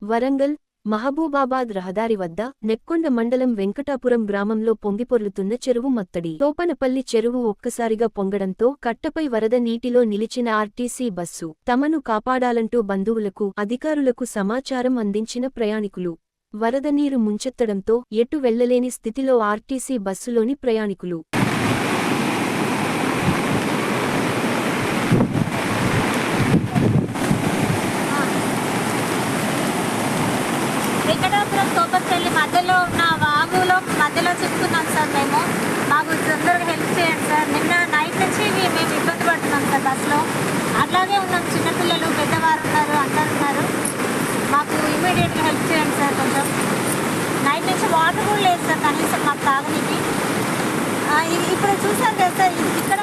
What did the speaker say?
వరంగల్ మహబూబాబాద్ రహదారి వద్ద నెక్కొండ మండలం వెంకటాపురం గ్రామంలో పొంగిపొర్లుతున్న చెరువు మత్తడి. తోపనపల్లి చెరువు ఒక్కసారిగా పొంగడంతో కట్టపై వరద నీటిలో నిలిచిన ఆర్టీసీ బస్సు. తమను కాపాడాలంటూ బంధువులకు, అధికారులకు సమాచారం అందించిన ప్రయాణికులు. వరద నీరు ముంచెత్తడంతో ఎటు వెళ్లలేని స్థితిలో ఆర్టీసీ బస్సులోని ప్రయాణికులు. వెంకటాపురం తోపపల్లి మధ్యలో ఉన్న వాగులో మధ్యలో చిక్కున్నాం సార్. మేము మాకు తొందరగా హెల్ప్ చేయండి సార్. నిన్న నైట్ నుంచి మేము ఇబ్బంది పడుతున్నాం సార్ బస్సులో. అట్లాగే ఉన్నాం, చిన్నపిల్లలు, పెద్దవారు ఉన్నారు, అందరు ఉన్నారు. మాకు ఇమీడియట్గా హెల్ప్ చేయండి సార్. కొంచెం నైట్ నుంచి వాటర్ కూడా లేదు సార్ కనీసం మాకు తాగనీకి. ఇప్పుడు చూసారు కదా సార్, ఇక్కడ